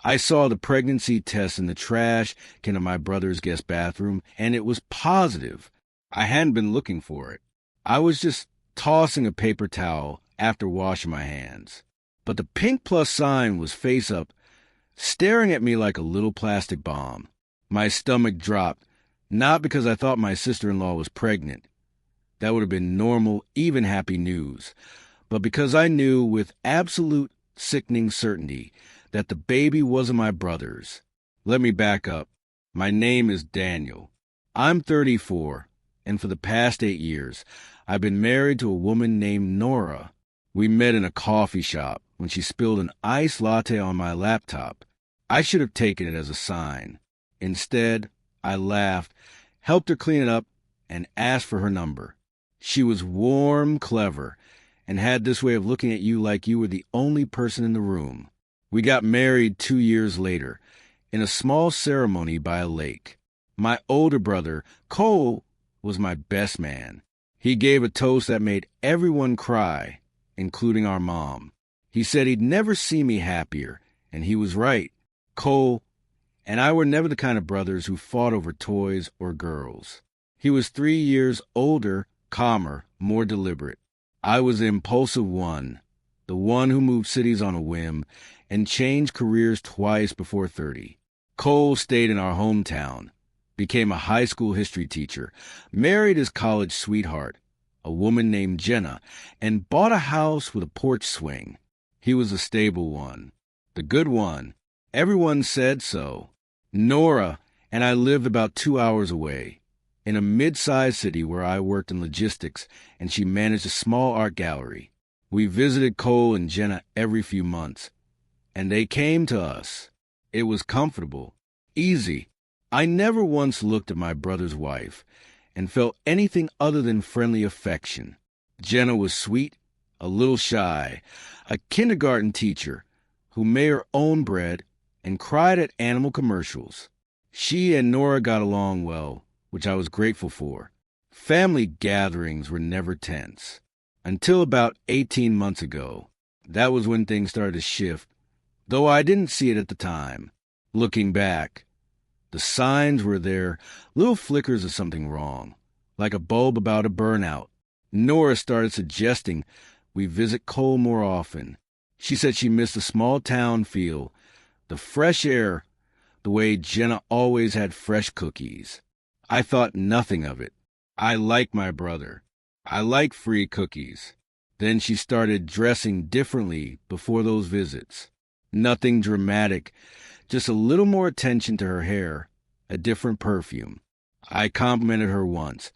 I saw the pregnancy test in the trash can of my brother's guest bathroom, and it was positive. I hadn't been looking for it. I was just tossing a paper towel after washing my hands. But the pink plus sign was face up, staring at me like a little plastic bomb. My stomach dropped, not because I thought my sister-in-law was pregnant. That would have been normal, even happy news. But because I knew with absolute sickening certainty that the baby wasn't my brother's. Let me back up. My name is Daniel. I'm 34, and for the past 8 years, I've been married to a woman named Nora. We met in a coffee shop when she spilled an iced latte on my laptop. I should have taken it as a sign. Instead, I laughed, helped her clean it up, and asked for her number. She was warm, clever, and had this way of looking at you like you were the only person in the room. We got married 2 years later, in a small ceremony by a lake. My older brother, Cole, was my best man. He gave a toast that made everyone cry, including our mom. He said he'd never see me happier, and he was right. Cole and I were never the kind of brothers who fought over toys or girls. He was 3 years older, calmer, more deliberate. I was the impulsive one, the one who moved cities on a whim and changed careers twice before 30. Cole stayed in our hometown, became a high school history teacher, married his college sweetheart, a woman named Jenna, and bought a house with a porch swing. He was the stable one, the good one. Everyone said so. Nora and I lived about 2 hours away, in a mid-sized city where I worked in logistics and she managed a small art gallery. We visited Cole and Jenna every few months, and they came to us. It was comfortable, easy. I never once looked at my brother's wife and felt anything other than friendly affection. Jenna was sweet, a little shy, a kindergarten teacher who made her own bread and cried at animal commercials. She and Nora got along well, which I was grateful for. Family gatherings were never tense. Until about 18 months ago. That was when things started to shift, though I didn't see it at the time. Looking back, the signs were there, little flickers of something wrong, like a bulb about a burnout. Nora started suggesting we visit Cole more often. She said she missed the small town feel, the fresh air, the way Jenna always had fresh cookies. I thought nothing of it. I like my brother. I like free cookies. Then she started dressing differently before those visits. Nothing dramatic, just a little more attention to her hair, a different perfume. I complimented her once,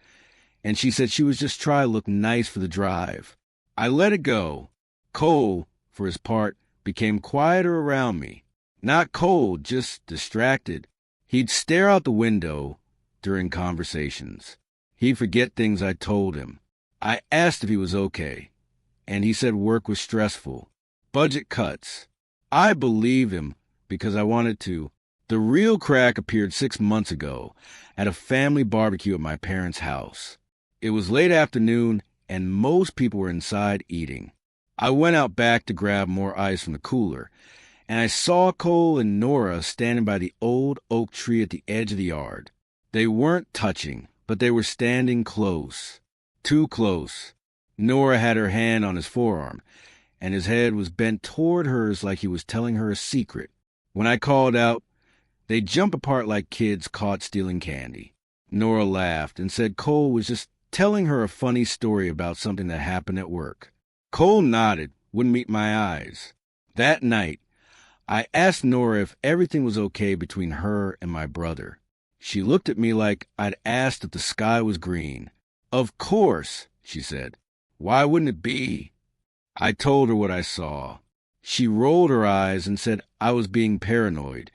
and she said she was just trying to look nice for the drive. I let it go. Cole, for his part, became quieter around me. Not cold, just distracted. He'd stare out the window during conversations. He'd forget things I told him. I asked if he was okay, and he said work was stressful. Budget cuts. I believe him because I wanted to. The real crack appeared 6 months ago at a family barbecue at my parents' house. It was late afternoon, and most people were inside eating. I went out back to grab more ice from the cooler, and I saw Cole and Nora standing by the old oak tree at the edge of the yard. They weren't touching, but they were standing close. Too close. Nora had her hand on his forearm, and his head was bent toward hers like he was telling her a secret. When I called out, they jumped apart like kids caught stealing candy. Nora laughed and said Cole was just telling her a funny story about something that happened at work. Cole nodded, wouldn't meet my eyes. That night, I asked Nora if everything was okay between her and my brother. She looked at me like I'd asked if the sky was green. Of course, she said. Why wouldn't it be? I told her what I saw. She rolled her eyes and said I was being paranoid,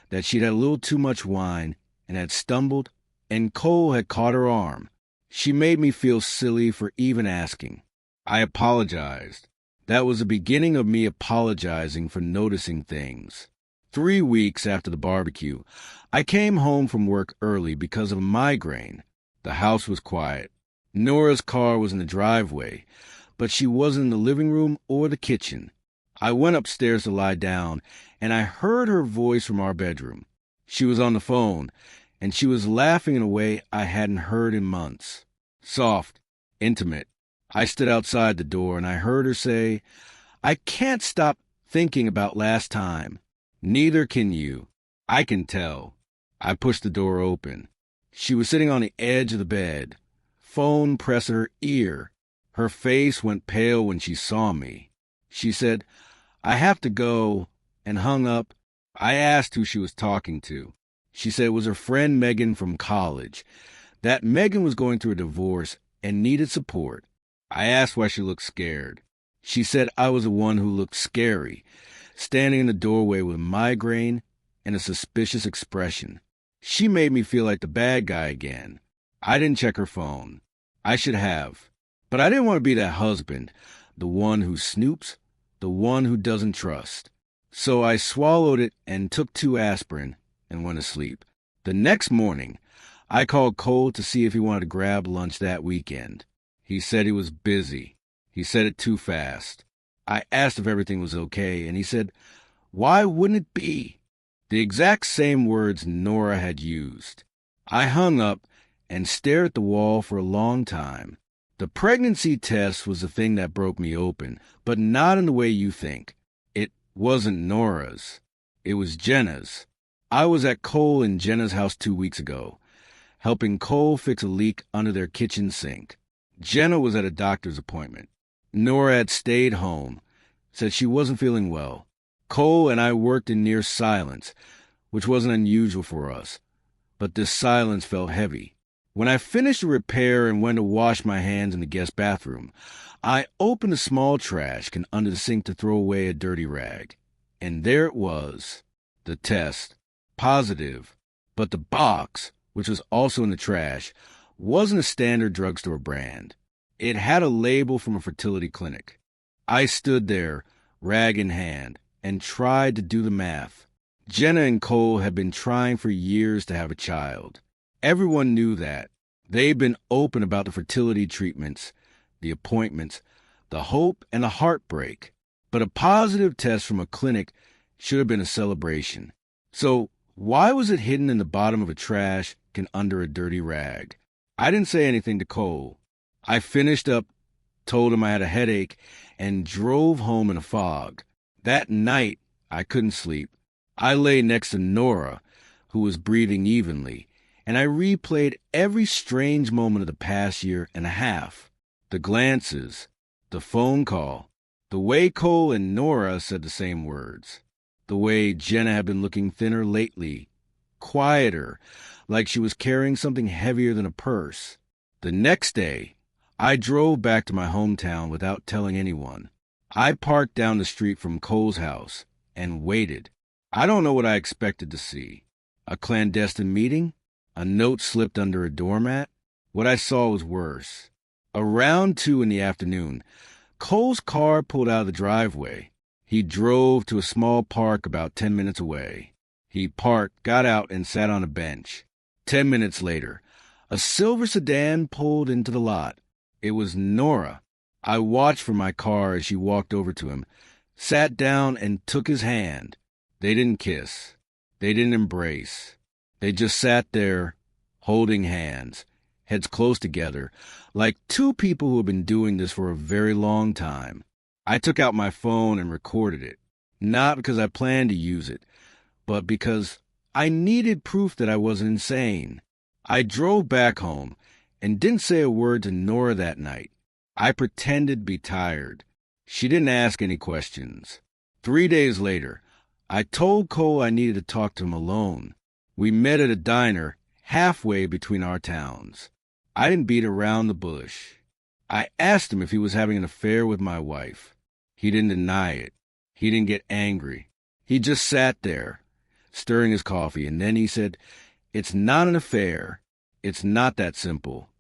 that she'd had a little too much wine and had stumbled, and Cole had caught her arm. She made me feel silly for even asking. I apologized. That was the beginning of me apologizing for noticing things. 3 weeks after the barbecue, I came home from work early because of a migraine. The house was quiet. Nora's car was in the driveway, but she wasn't in the living room or the kitchen. I went upstairs to lie down, and I heard her voice from our bedroom. She was on the phone, and she was laughing in a way I hadn't heard in months. Soft, intimate. I stood outside the door, and I heard her say, "I can't stop thinking about last time." "Neither can you. I can tell." I pushed the door open. She was sitting on the edge of the bed, phone pressed to her ear. Her face went pale when she saw me. She said, "I have to go," and hung up. I asked who she was talking to. She said it was her friend Megan from college, that Megan was going through a divorce and needed support. I asked why she looked scared. She said I was the one who looked scary, standing in the doorway with a migraine and a suspicious expression. She made me feel like the bad guy again. I didn't check her phone. I should have. But I didn't want to be that husband, the one who snoops, the one who doesn't trust. So I swallowed it and took 2 aspirin and went to sleep. The next morning, I called Cole to see if he wanted to grab lunch that weekend. He said he was busy. He said it too fast. I asked if everything was okay, and he said, "Why wouldn't it be?" The exact same words Nora had used. I hung up and stared at the wall for a long time. The pregnancy test was the thing that broke me open, but not in the way you think. It wasn't Nora's. It was Jenna's. I was at Cole and Jenna's house 2 weeks ago, helping Cole fix a leak under their kitchen sink. Jenna was at a doctor's appointment. Nora had stayed home, said she wasn't feeling well. Cole and I worked in near silence, which wasn't unusual for us, but this silence felt heavy. When I finished the repair and went to wash my hands in the guest bathroom, I opened a small trash can under the sink to throw away a dirty rag. And there it was, the test, positive, but the box, which was also in the trash, wasn't a standard drugstore brand. It had a label from a fertility clinic. I stood there, rag in hand, and tried to do the math. Jenna and Cole had been trying for years to have a child. Everyone knew that. They'd been open about the fertility treatments, the appointments, the hope, and the heartbreak. But a positive test from a clinic should have been a celebration. So why was it hidden in the bottom of a trash can under a dirty rag? I didn't say anything to Cole. I finished up, told him I had a headache, and drove home in a fog. That night, I couldn't sleep. I lay next to Nora, who was breathing evenly, and I replayed every strange moment of the past year and a half. The glances, the phone call, the way Cole and Nora said the same words, the way Jenna had been looking thinner lately, quieter, like she was carrying something heavier than a purse. The next day, I drove back to my hometown without telling anyone. I parked down the street from Cole's house and waited. I don't know what I expected to see. A clandestine meeting? A note slipped under a doormat? What I saw was worse. Around 2 in the afternoon, Cole's car pulled out of the driveway. He drove to a small park about 10 minutes away. He parked, got out, and sat on a bench. 10 minutes later, a silver sedan pulled into the lot. It was Nora. I watched from my car as she walked over to him, sat down, and took his hand. They didn't kiss. They didn't embrace. They just sat there, holding hands, heads close together, like 2 people who have been doing this for a very long time. I took out my phone and recorded it, not because I planned to use it, but because I needed proof that I wasn't insane. I drove back home and didn't say a word to Nora that night. I pretended to be tired. She didn't ask any questions. 3 days later, I told Cole I needed to talk to him alone. We met at a diner halfway between our towns. I didn't beat around the bush. I asked him if he was having an affair with my wife. He didn't deny it. He didn't get angry. He just sat there, stirring his coffee, and then he said, "It's not an affair. It's not that simple."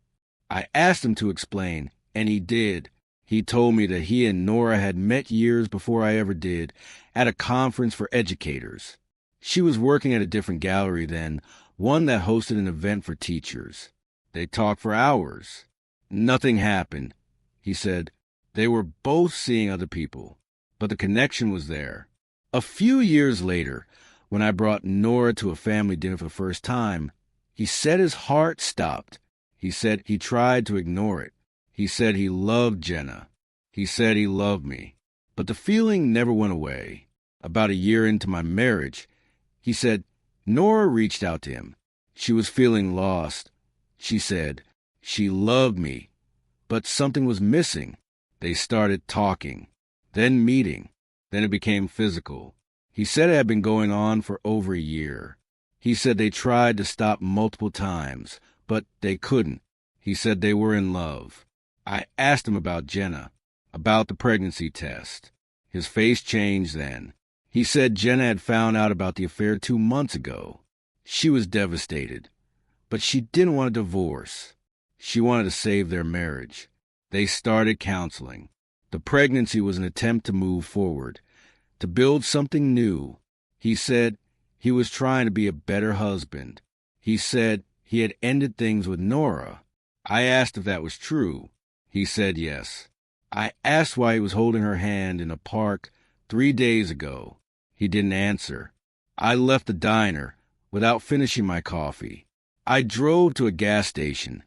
I asked him to explain, and he did. He told me that he and Nora had met years before I ever did, at a conference for educators. She was working at a different gallery then, one that hosted an event for teachers. They talked for hours. Nothing happened. He said they were both seeing other people, but the connection was there. A few years later, when I brought Nora to a family dinner for the first time, he said his heart stopped. He said he tried to ignore it. He said he loved Jenna. He said he loved me. But the feeling never went away. About a year into my marriage, he said Nora reached out to him. She was feeling lost. She said she loved me, but something was missing. They started talking, then meeting, then it became physical. He said it had been going on for over a year. He said they tried to stop multiple times, but they couldn't. He said they were in love. I asked him about Jenna, about the pregnancy test. His face changed then. He said Jenna had found out about the affair 2 months ago. She was devastated, but she didn't want a divorce. She wanted to save their marriage. They started counseling. The pregnancy was an attempt to move forward, to build something new. He said he was trying to be a better husband. He said he had ended things with Nora. I asked if that was true. He said yes. I asked why he was holding her hand in a park 3 days ago. He didn't answer. I left the diner without finishing my coffee. I drove to a gas station,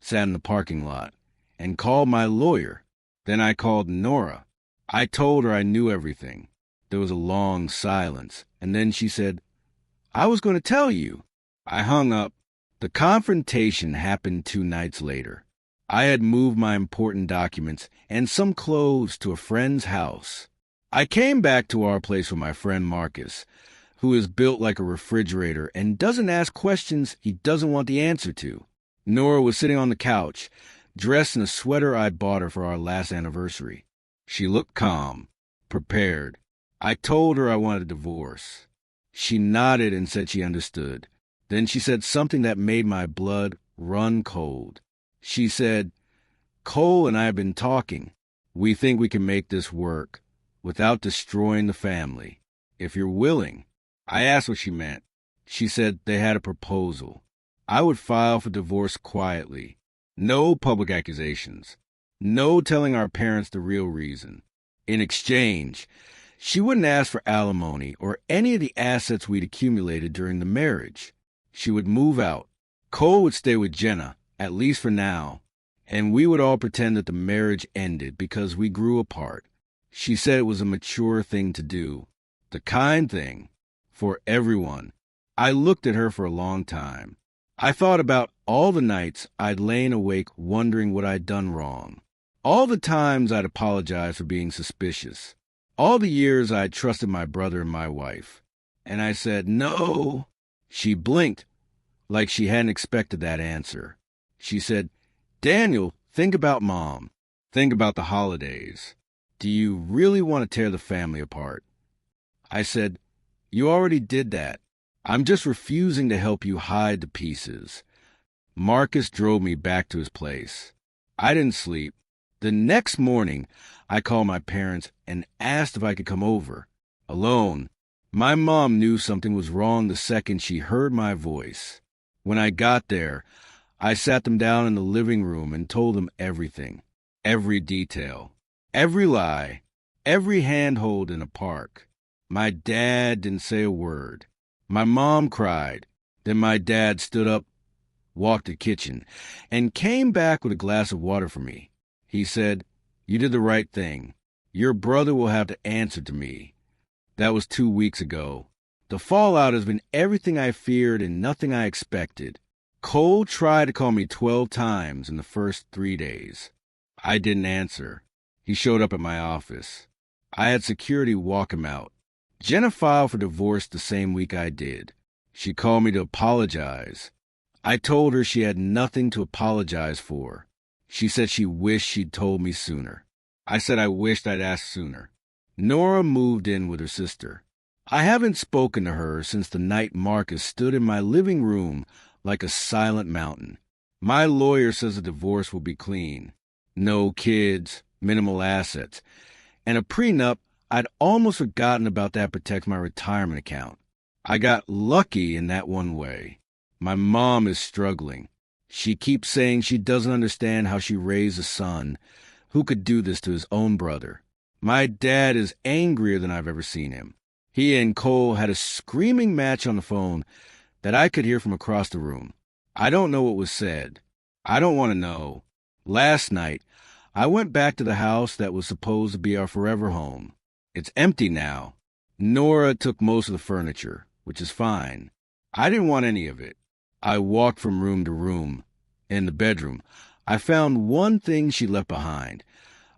sat in the parking lot, and called my lawyer. Then I called Nora. I told her I knew everything. There was a long silence, and then she said, "I was going to tell you." I hung up. The confrontation happened 2 nights later. I had moved my important documents and some clothes to a friend's house. I came back to our place with my friend Marcus, who is built like a refrigerator and doesn't ask questions he doesn't want the answer to. Nora was sitting on the couch, dressed in a sweater I bought her for our last anniversary. She looked calm, prepared. I told her I wanted a divorce. She nodded and said she understood. Then she said something that made my blood run cold. She said, "Cole and I have been talking. We think we can make this work without destroying the family, if you're willing." I asked what she meant. She said they had a proposal. I would file for divorce quietly. No public accusations. No telling our parents the real reason. In exchange, she wouldn't ask for alimony or any of the assets we'd accumulated during the marriage. She would move out. Cole would stay with Jenna, at least for now, and we would all pretend that the marriage ended because we grew apart. She said it was a mature thing to do, the kind thing, for everyone. I looked at her for a long time. I thought about all the nights I'd lain awake wondering what I'd done wrong, all the times I'd apologized for being suspicious, all the years I'd trusted my brother and my wife. And I said, "No." She blinked, like she hadn't expected that answer. She said, "Daniel, think about Mom. Think about the holidays. Do you really want to tear the family apart?" I said, "You already did that. I'm just refusing to help you hide the pieces." Marcus drove me back to his place. I didn't sleep. The next morning, I called my parents and asked if I could come over. Alone. My mom knew something was wrong the second she heard my voice. When I got there, I sat them down in the living room and told them everything. Every detail. Every lie. Every handhold in a park. My dad didn't say a word. My mom cried. Then my dad stood up, walked to the kitchen, and came back with a glass of water for me. He said, "You did the right thing. Your brother will have to answer to me." That was 2 weeks ago. The fallout has been everything I feared and nothing I expected. Cole tried to call me 12 times in the first 3 days. I didn't answer. He showed up at my office. I had security walk him out. Jenna filed for divorce the same week I did. She called me to apologize. I told her she had nothing to apologize for. She said she wished she'd told me sooner. I said I wished I'd asked sooner. Nora moved in with her sister. I haven't spoken to her since the night Marcus stood in my living room like a silent mountain. My lawyer says the divorce will be clean. No kids, minimal assets, and a prenup. I'd almost forgotten about that protects my retirement account. I got lucky in that one way. My mom is struggling. She keeps saying she doesn't understand how she raised a son who could do this to his own brother. My dad is angrier than I've ever seen him. He and Cole had a screaming match on the phone that I could hear from across the room. I don't know what was said. I don't want to know. Last night, I went back to the house that was supposed to be our forever home. It's empty now. Nora took most of the furniture, which is fine. I didn't want any of it. I walked from room to room. In the bedroom, I found one thing she left behind,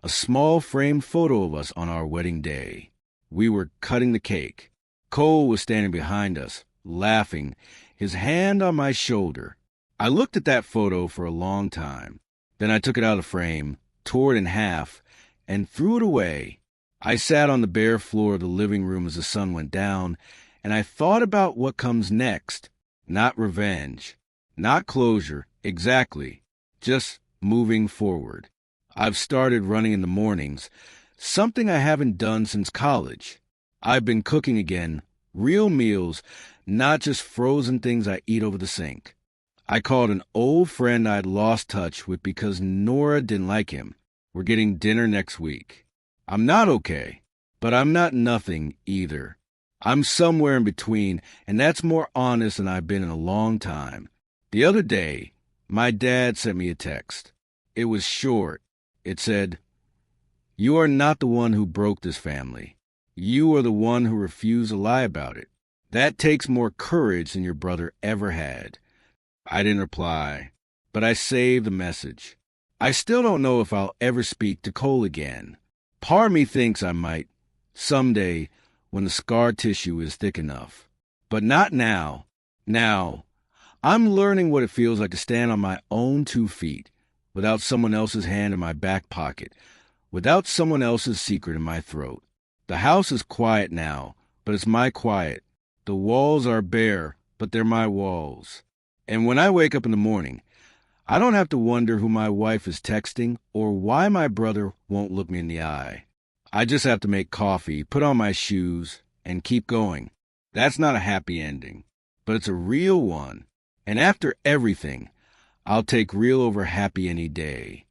a small framed photo of us on our wedding day. We were cutting the cake. Cole was standing behind us, laughing, his hand on my shoulder. I looked at that photo for a long time. Then I took it out of the frame, tore it in half, and threw it away. I sat on the bare floor of the living room as the sun went down, and I thought about what comes next. Not revenge, not closure, exactly, just moving forward. I've started running in the mornings, something I haven't done since college. I've been cooking again, real meals, not just frozen things I eat over the sink. I called an old friend I'd lost touch with because Nora didn't like him. We're getting dinner next week. I'm not okay, but I'm not nothing either. I'm somewhere in between, and that's more honest than I've been in a long time. The other day, my dad sent me a text. It was short. It said, "You are not the one who broke this family. You are the one who refused to lie about it. That takes more courage than your brother ever had." I didn't reply, but I saved the message. I still don't know if I'll ever speak to Cole again. Part of me thinks I might, someday, when the scar tissue is thick enough. But not now. Now, I'm learning what it feels like to stand on my own 2 feet, without someone else's hand in my back pocket, without someone else's secret in my throat. The house is quiet now, but it's my quiet. The walls are bare, but they're my walls. And when I wake up in the morning, I don't have to wonder who my wife is texting or why my brother won't look me in the eye. I just have to make coffee, put on my shoes, and keep going. That's not a happy ending, but it's a real one. And after everything, I'll take real over happy any day.